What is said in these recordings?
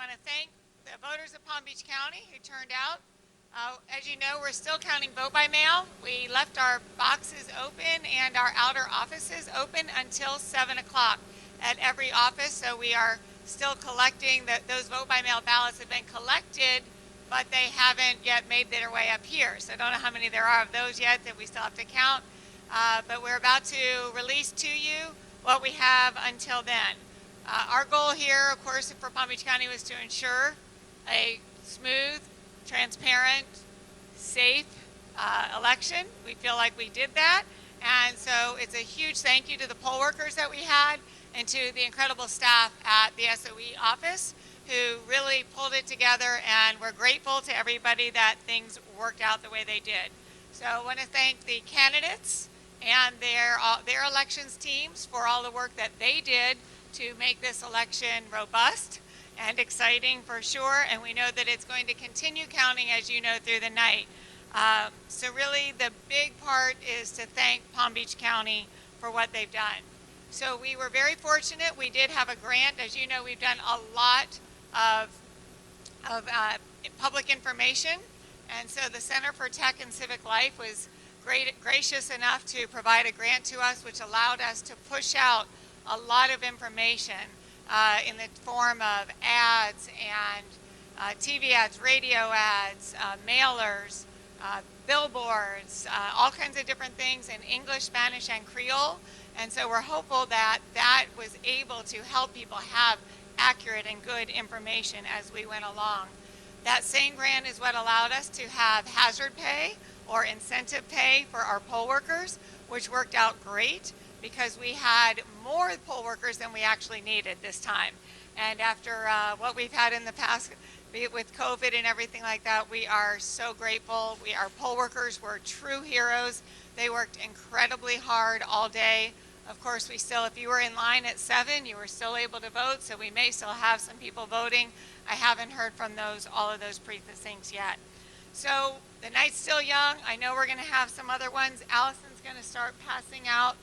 want to thank the voters of Palm Beach County who turned out. As you know, we're still counting vote by mail. We left our boxes open and our outer offices open until 7 o'clock at every office. So we are still collecting those vote by mail ballots have been collected, but they haven't yet made their way up here. So I don't know how many there are of those yet that we still have to count. But we're about to release to you what we have until then. Our goal here, of course, for Palm Beach County was to ensure a smooth, transparent, safe election. We feel like we did that. And so it's a huge thank you to the poll workers that we had and to the incredible staff at the SOE office who really pulled it together, and we're grateful to everybody that things worked out the way they did. So I want to thank the candidates and their elections teams for all the work that they did to make this election robust and exciting for sure, and we know that it's going to continue counting, as you know, through the night. So really the big part is to thank Palm Beach County for what they've done. So we were very fortunate. We did have a grant. As you know, we've done a lot of public information, and so the Center for Tech and Civic Life was gracious enough to provide a grant to us, which allowed us to push out a lot of information in the form of ads and TV ads, radio ads, mailers, billboards, all kinds of different things in English, Spanish, and Creole. And so we're hopeful that that was able to help people have accurate and good information as we went along. That same grant is what allowed us to have hazard pay or incentive pay for our poll workers, which worked out great because we had more poll workers than we actually needed this time. And after what we've had in the past, be it with COVID and everything like that, we are so grateful. Our poll workers were true heroes. They worked incredibly hard all day. Of course, we still, if you were in line at 7, you were still able to vote, so we may still have some people voting. I haven't heard from all of those precincts yet. So the night's still young. I know we're going to have some other ones. Allison's going to start passing out.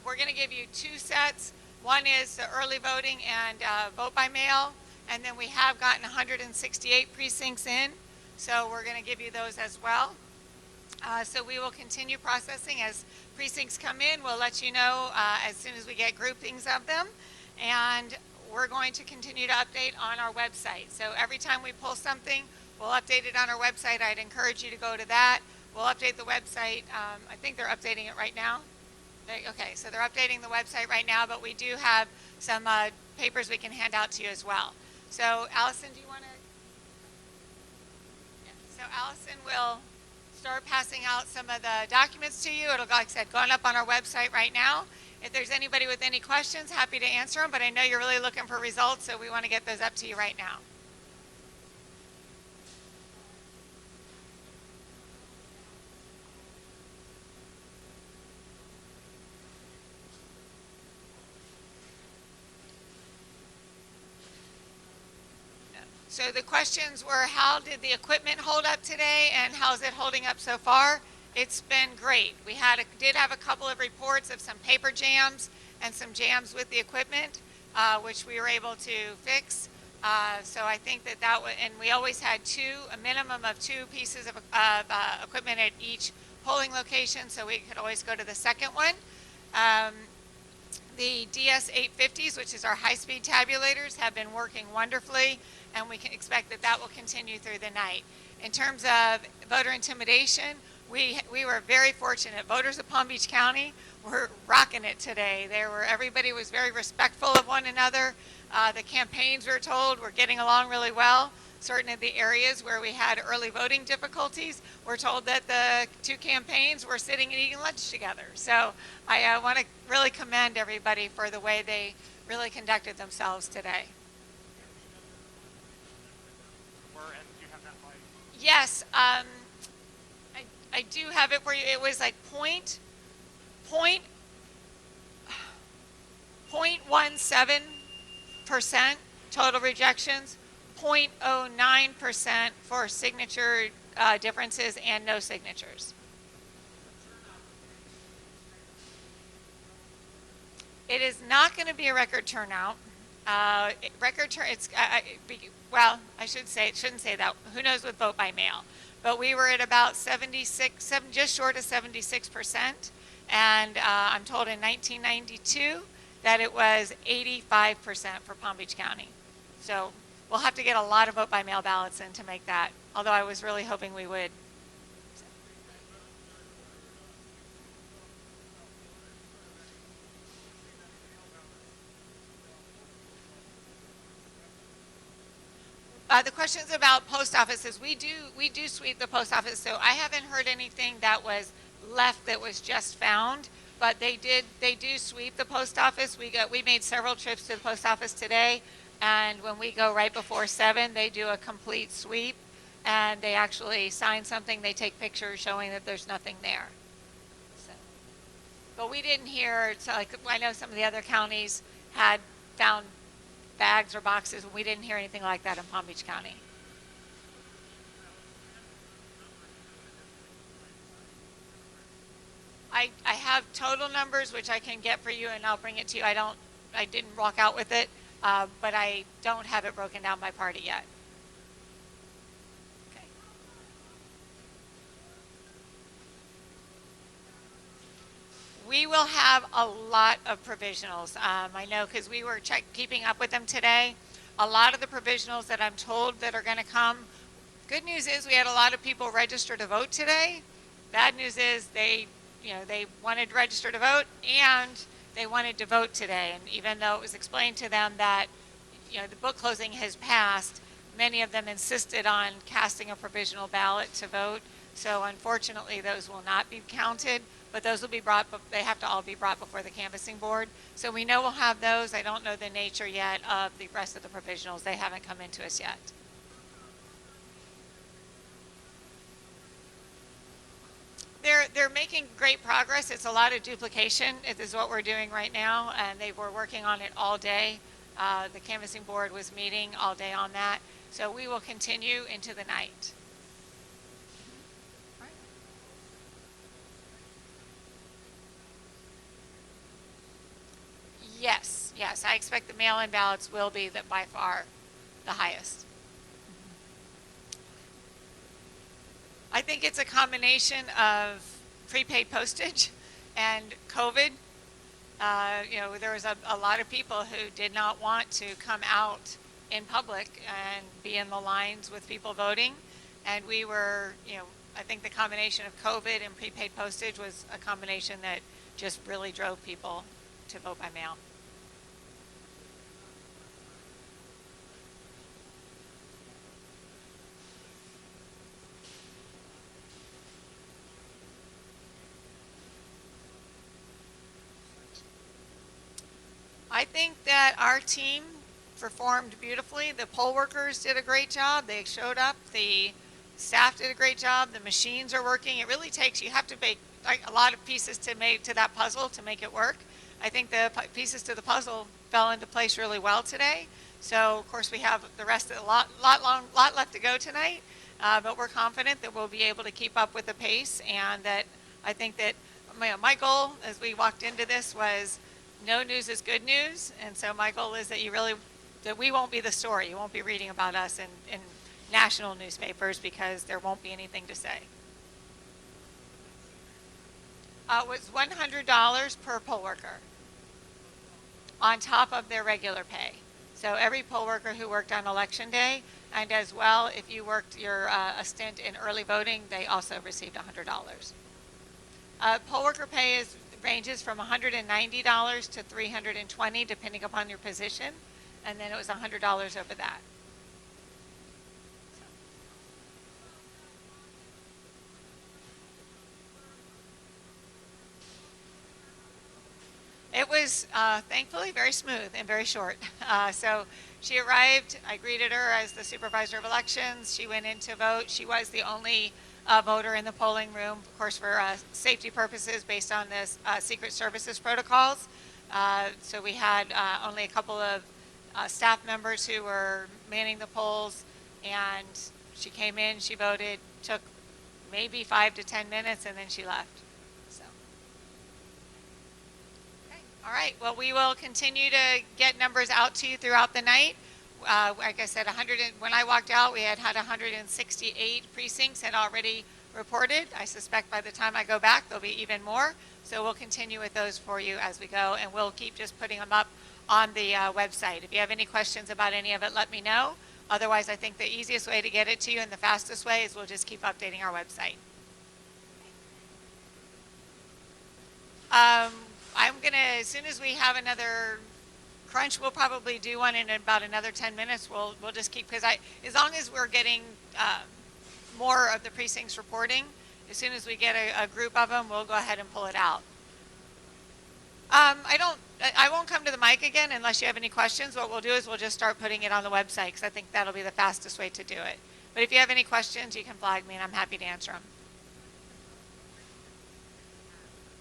We're going to give you 2 sets. One is the early voting and vote by mail, and then we have gotten 168 precincts in, so we're going to give you those as well. So we will continue processing as precincts come in. We'll let you know as soon as we get groupings of them, and we're going to continue to update on our website. So every time we pull something, we'll update it on our website. I'd encourage you to go to that. We'll update the website. I think they're updating it right now. Okay, so they're updating the website right now, but we do have some papers we can hand out to you as well. So Allison, do you want to? Yeah. So Allison will start passing out some of the documents to you. It'll, like I said, going up on our website right now. If there's anybody with any questions, happy to answer them, but I know you're really looking for results, so we want to get those up to you right now. So the questions were, how did the equipment hold up today, and how's it holding up so far? It's been great. We did have a couple of reports of some paper jams and some jams with the equipment, which we were able to fix. So I think that and we always had a minimum of 2 pieces of equipment at each polling location, so we could always go to the second one. The DS-850s, which is our high-speed tabulators, have been working wonderfully, and we can expect that that will continue through the night. In terms of voter intimidation, we were very fortunate. Voters of Palm Beach County were rocking it today. Everybody was very respectful of one another. The campaigns, we're told, were getting along really well. Certain of the areas where we had early voting difficulties, we're told that the 2 campaigns were sitting and eating lunch together. So I want to really commend everybody for the way they really conducted themselves today. Yes, I do have it for you. It was like 0.17% total rejections, 0.09% for signature differences and no signatures. It is not going to be a record turnout. Record turn. Well, I should say it shouldn't say that. Who knows with vote by mail? But we were at about 76, just short of 76%, and I'm told in 1992 that it was 85% for Palm Beach County. So we'll have to get a lot of vote by mail ballots in to make that. Although I was really hoping we would. The questions about post offices, we do sweep the post office. So I haven't heard anything that was left that was just found, but they do sweep the post office. We made several trips to the post office today, and when we go right before 7, they do a complete sweep, and they actually sign something. They take pictures showing that there's nothing there. So, but we didn't hear. So like I know some of the other counties had found bags or boxes. We didn't hear anything like that in Palm Beach County. I have total numbers which I can get for you and I'll bring it to you. I didn't walk out with it, but I don't have it broken down by party yet. Okay. We will have a lot of provisionals. I know because we were keeping up with them today. A lot of the provisionals that I'm told that are going to come. Good news is we had a lot of people register to vote today. Bad news is they wanted to register to vote and they wanted to vote today. And even though it was explained to them that, the book closing has passed, many of them insisted on casting a provisional ballot to vote. So unfortunately, those will not be counted, but those will be brought, they have to all be brought before the canvassing board. So we know we'll have those. I don't know the nature yet of the rest of the provisionals. They haven't come into us yet. They're making great progress. It's a lot of duplication. It is what we're doing right now, and they were working on it all day. The canvassing board was meeting all day on that, so we will continue into the night. Yes, yes, I expect the mail-in ballots will be by far the highest. I think it's a combination of prepaid postage and COVID. There was a lot of people who did not want to come out in public and be in the lines with people voting. And we were, I think the combination of COVID and prepaid postage was a combination that just really drove people to vote by mail. I think that our team performed beautifully. The poll workers did a great job. They showed up. The staff did a great job. The machines are working. It really takes, you have to make like a lot of pieces to make to that puzzle to make it work. I think the pieces to the puzzle fell into place really well today. So of course we have the rest of lot left to go tonight, but we're confident that we'll be able to keep up with the pace, and that I think that my goal as we walked into this was no news is good news, and so my goal is that that we won't be the story. You won't be reading about us in national newspapers because there won't be anything to say. It was $100 per poll worker on top of their regular pay. So every poll worker who worked on election day, and as well if you worked a stint in early voting, they also received $100. Poll worker pay ranges from $190 to $320 depending upon your position, and then it was $100 over that. It was thankfully very smooth and very short. So she arrived, I greeted her as the supervisor of elections. She went in to vote. She was the only voter in the polling room, of course, for safety purposes based on this Secret Services protocols. So we had only a couple of staff members who were manning the polls, and she came in, she voted, took maybe 5 to 10 minutes, and then she left. So, okay. All right, well, we will continue to get numbers out to you throughout the night. Like I said, when I walked out, we had 168 precincts had already reported. I suspect by the time I go back, there'll be even more. So we'll continue with those for you as we go, and we'll keep just putting them up on the website. If you have any questions about any of it, let me know. Otherwise, I think the easiest way to get it to you and the fastest way is we'll just keep updating our website. I'm going to, as soon as we have another crunch, we'll probably do one in about another 10 minutes. We'll just keep, because as long as we're getting more of the precincts reporting, as soon as we get a group of them, we'll go ahead and pull it out. I won't come to the mic again unless you have any questions. What we'll do is we'll just start putting it on the website, because I think that'll be the fastest way to do it. But if you have any questions, you can flag me, and I'm happy to answer them.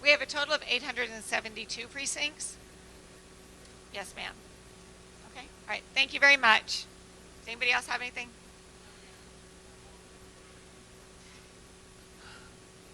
We have a total of 872 precincts. Yes, ma'am. Okay. All right. Thank you very much. Does anybody else have anything?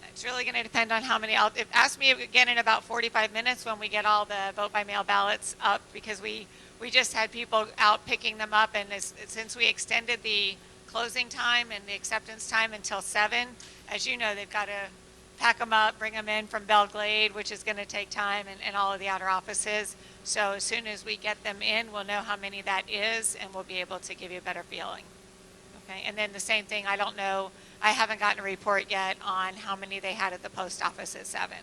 It's really going to depend on how many. Ask me again in about 45 minutes when we get all the vote by mail ballots up, because we just had people out picking them up, and since we extended the closing time and the acceptance time until 7, as you know, they've got to pack them up, bring them in from Belle Glade, which is going to take time, and all of the outer offices. So as soon as we get them in, we'll know how many that is, and we'll be able to give you a better feeling. Okay, and then the same thing, I don't know, I haven't gotten a report yet on how many they had at the post office at 7.